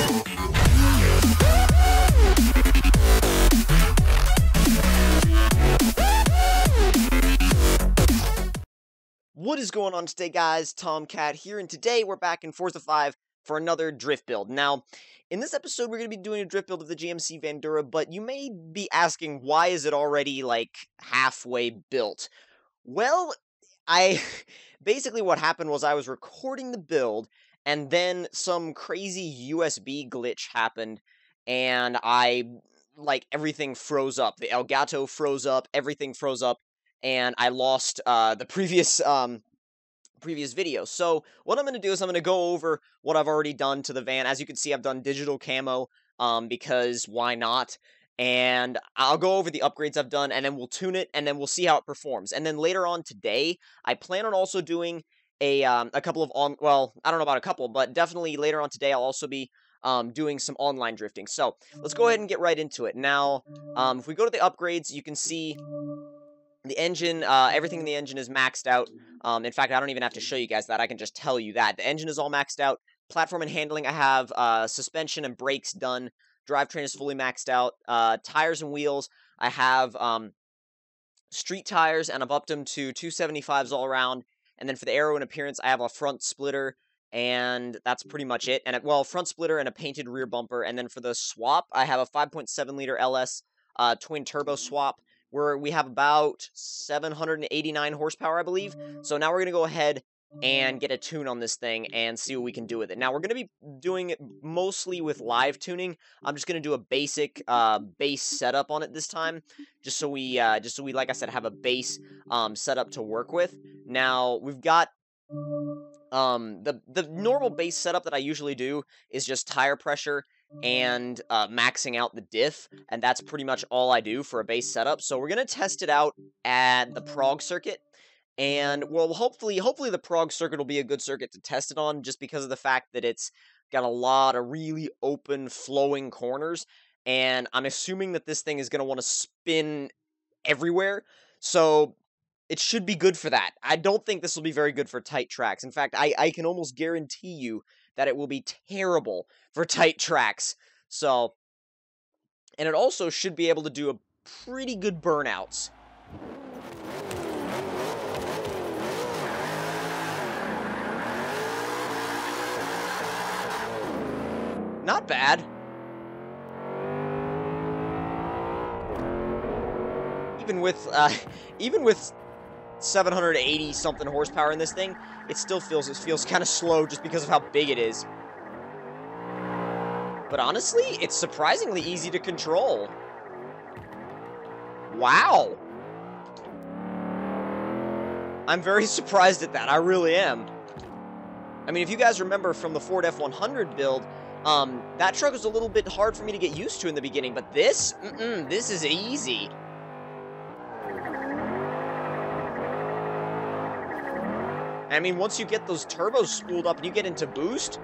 What is going on today, guys? Tomcat here, and today we're back in Forza 5 for another drift build. Now, in this episode, we're going to be doing a drift build of the GMC Vandura, but you may be asking, why is it already, like, halfway built? Well, basically what happened was I was recording the build, and then some crazy USB glitch happened, and everything froze up. The Elgato froze up, everything froze up, and I lost the previous video. So what I'm going to do is I'm going to go over what I've already done to the van. As you can see, I've done digital camo because why not? And I'll go over the upgrades I've done, and then we'll tune it, and then we'll see how it performs. And then later on today, I plan on also doing a couple of well, I don't know about a couple, but definitely later on today I'll also be doing some online drifting. So let's go ahead and get right into it. Now, if we go to the upgrades, you can see the engine, everything in the engine is maxed out. In fact, I don't even have to show you guys that. I can just tell you that. The engine is all maxed out. Platform and handling, I have suspension and brakes done. Drivetrain is fully maxed out. Tires and wheels, I have street tires, and I've upped them to 275s all around. And then for the aero and appearance, I have a front splitter, and that's pretty much it. And well, front splitter and a painted rear bumper. And then for the swap, I have a 5.7-liter LS twin turbo swap, where we have about 789 horsepower, I believe. So now we're going to go ahead and get a tune on this thing and see what we can do with it. Now, we're going to be doing it mostly with live tuning. I'm just going to do a basic base setup on it this time, just so we, like I said, have a base setup to work with. Now, we've got the normal base setup that I usually do is just tire pressure and maxing out the diff, and that's pretty much all I do for a base setup. So we're going to test it out at the prog circuit, and well, hopefully the prog circuit will be a good circuit to test it on, just because of the fact that it's got a lot of really open, flowing corners, and I'm assuming that this thing is going to want to spin everywhere, so it should be good for that. I don't think this will be very good for tight tracks. In fact, I can almost guarantee you that it will be terrible for tight tracks. So, and it also should be able to do a pretty good burnouts. Not bad. Even with 780 something horsepower in this thing, it still feels kind of slow just because of how big it is. But honestly, it's surprisingly easy to control. Wow. I'm very surprised at that. I really am. I mean, if you guys remember from the Ford F100 build, that truck was a little bit hard for me to get used to in the beginning, but this is easy. I mean, once you get those turbos spooled up and you get into boost,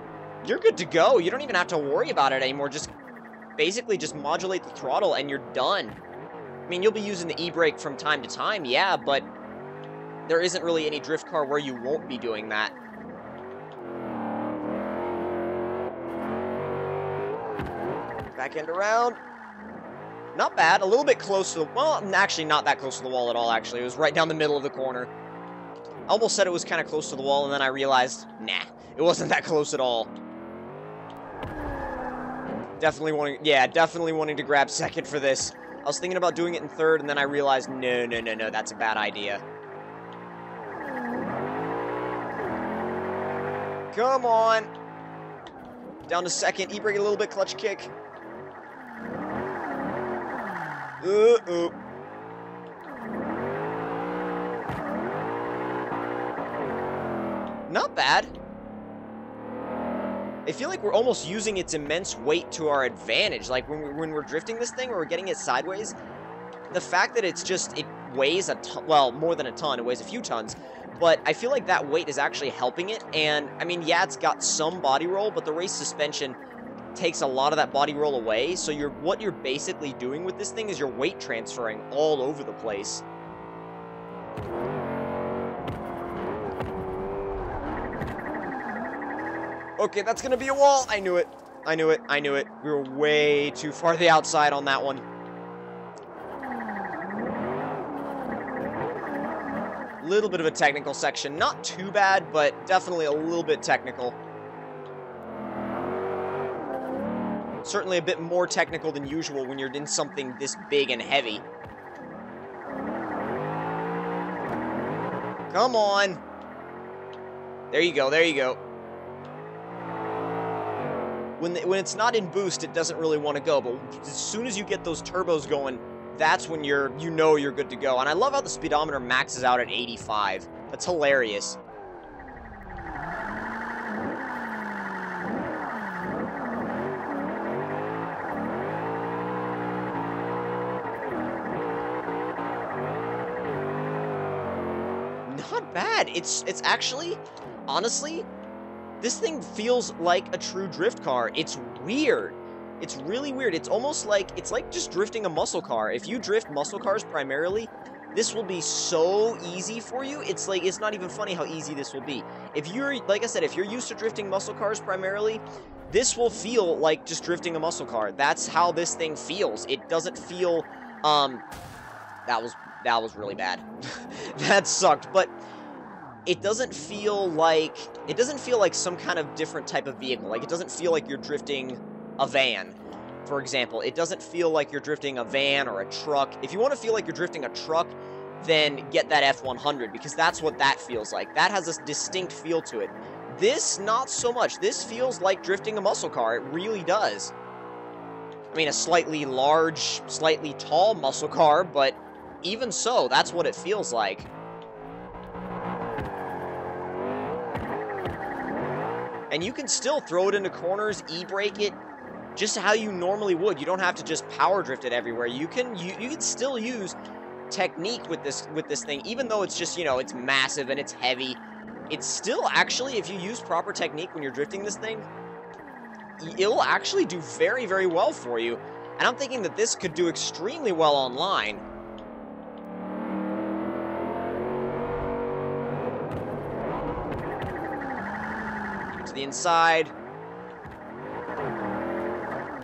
you're good to go. You don't even have to worry about it anymore. Just basically just modulate the throttle and you're done. I mean, you'll be using the e-brake from time to time, yeah, but there isn't really any drift car where you won't be doing that. Back end around. Not bad. A little bit close to the... Well, actually, not that close to the wall at all, actually. It was right down the middle of the corner. I almost said it was kind of close to the wall, and then I realized, nah, it wasn't that close at all. Definitely wanting to grab second for this. I was thinking about doing it in third, and then I realized, no, that's a bad idea. Come on. Down to second, e-brake a little bit, clutch kick. Not bad. I feel like we're almost using its immense weight to our advantage. Like, when we're drifting this thing, or we're getting it sideways, the fact that it weighs a ton, well, more than a ton, it weighs a few tons, but I feel like that weight is actually helping it, and, I mean, yeah, it's got some body roll, but the race suspension takes a lot of that body roll away, so what you're basically doing with this thing is you're weight transferring all over the place. Okay, that's gonna be a wall. I knew it. I knew it. I knew it. We were way too far to the outside on that one. Little bit of a technical section. Not too bad, but definitely a little bit technical. Certainly a bit more technical than usual when you're in something this big and heavy. Come on. There you go, there you go. When it's not in boost, it doesn't really want to go, but as soon as you get those turbos going, that's when you know you're good to go. And I love how the speedometer maxes out at 85. That's hilarious. Not bad. It's actually, honestly, this thing feels like a true drift car. It's weird. It's really weird. It's almost like, it's like just drifting a muscle car. If you drift muscle cars primarily, this will be so easy for you. It's like, it's not even funny how easy this will be. If you're, like I said, if you're used to drifting muscle cars primarily, this will feel like just drifting a muscle car. That's how this thing feels. It doesn't feel, that was really bad. That sucked, but it doesn't feel like some kind of different type of vehicle. Like, it doesn't feel like you're drifting a van, for example. It doesn't feel like you're drifting a van or a truck. If you want to feel like you're drifting a truck, then get that F100, because that's what that feels like. That has a distinct feel to it. This, not so much. This feels like drifting a muscle car. It really does. I mean, a slightly large, slightly tall muscle car, but even so, that's what it feels like. And you can still throw it into corners, e-brake it, just how you normally would. You don't have to just power drift it everywhere. You can still use technique with this thing, even though it's just, you know, it's massive and it's heavy. It's still actually, if you use proper technique when you're drifting this thing, it'll actually do very, very well for you. And I'm thinking that this could do extremely well online. To the inside.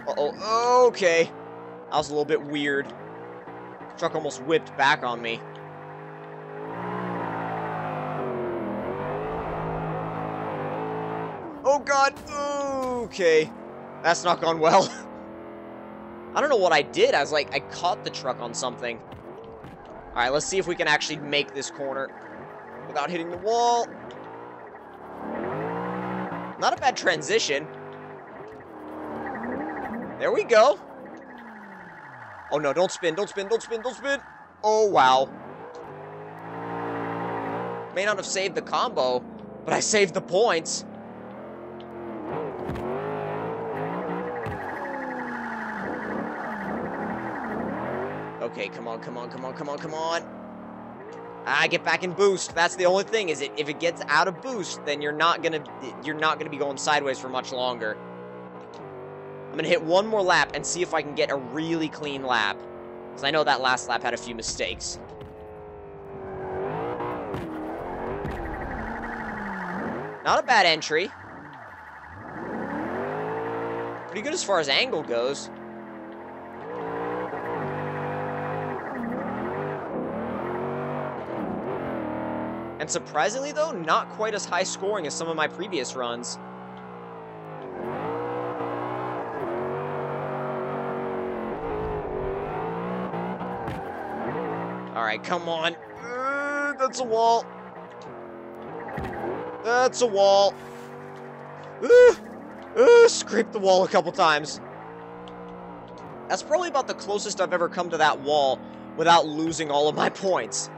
Uh-oh, okay. That was a little bit weird. Truck almost whipped back on me. Oh god, okay. That's not gone well. I don't know what I did. I was like, I caught the truck on something. Alright, let's see if we can actually make this corner without hitting the wall. Not a bad transition. There we go. Oh no, don't spin, don't spin, don't spin, don't spin. Oh wow. May not have saved the combo, but I saved the points. Okay, come on, come on, come on, come on, come on. Ah, get back in boost. That's the only thing, is if it gets out of boost, then you're not gonna be going sideways for much longer. I'm gonna hit one more lap and see if I can get a really clean lap, because I know that last lap had a few mistakes. Not a bad entry. Pretty good as far as angle goes. And surprisingly, though, not quite as high scoring as some of my previous runs. Alright, come on. That's a wall. That's a wall. Scraped the wall a couple times. That's probably about the closest I've ever come to that wall without losing all of my points.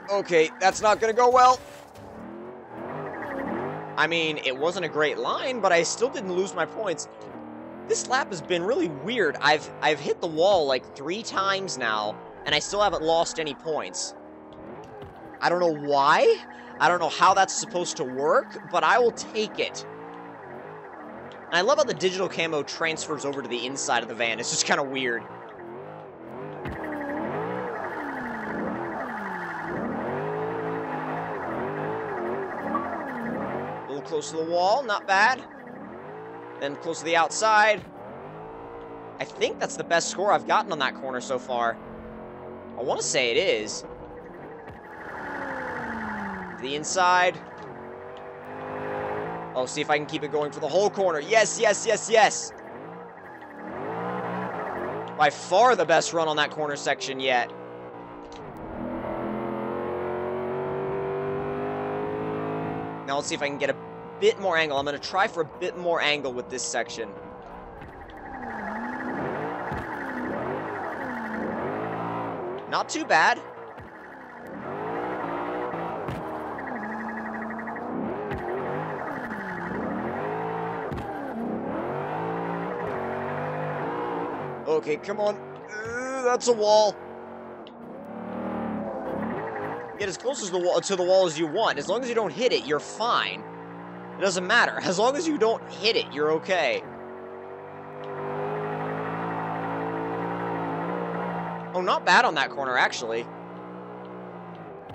Okay, that's not gonna go well. I mean, it wasn't a great line, but I still didn't lose my points. This lap has been really weird. I've hit the wall like 3 times now, and I still haven't lost any points. I don't know why. I don't know how that's supposed to work, but I will take it. And I love how the digital camo transfers over to the inside of the van. It's just kind of weird. A little close to the wall, not bad. Then close to the outside. I think that's the best score I've gotten on that corner so far. I want to say it is. The inside. I'll see if I can keep it going for the whole corner. Yes, yes, yes, yes. By far the best run on that corner section yet. Now let's see if I can get a bit more angle. I'm going to try for a bit more angle with this section. Not too bad. Okay, come on. That's a wall. Get as close as to the wall as you want. As long as you don't hit it, you're fine. It doesn't matter. As long as you don't hit it, you're okay. Oh, not bad on that corner, actually.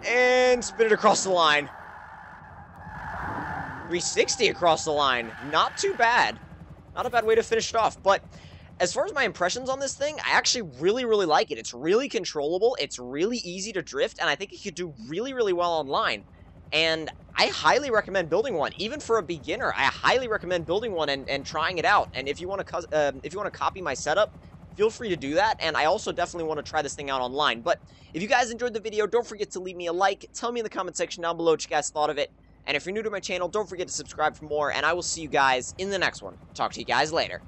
And spin it across the line. 360 across the line. Not too bad. Not a bad way to finish it off. But as far as my impressions on this thing, I actually really, really like it. It's really controllable. It's really easy to drift. And I think it could do really, really well online. And I highly recommend building one. Even for a beginner, I highly recommend building one and trying it out. And if you want to copy my setup, feel free to do that, and I also definitely want to try this thing out online. But if you guys enjoyed the video, don't forget to leave me a like, tell me in the comment section down below what you guys thought of it, and if you're new to my channel, don't forget to subscribe for more, and I will see you guys in the next one. Talk to you guys later.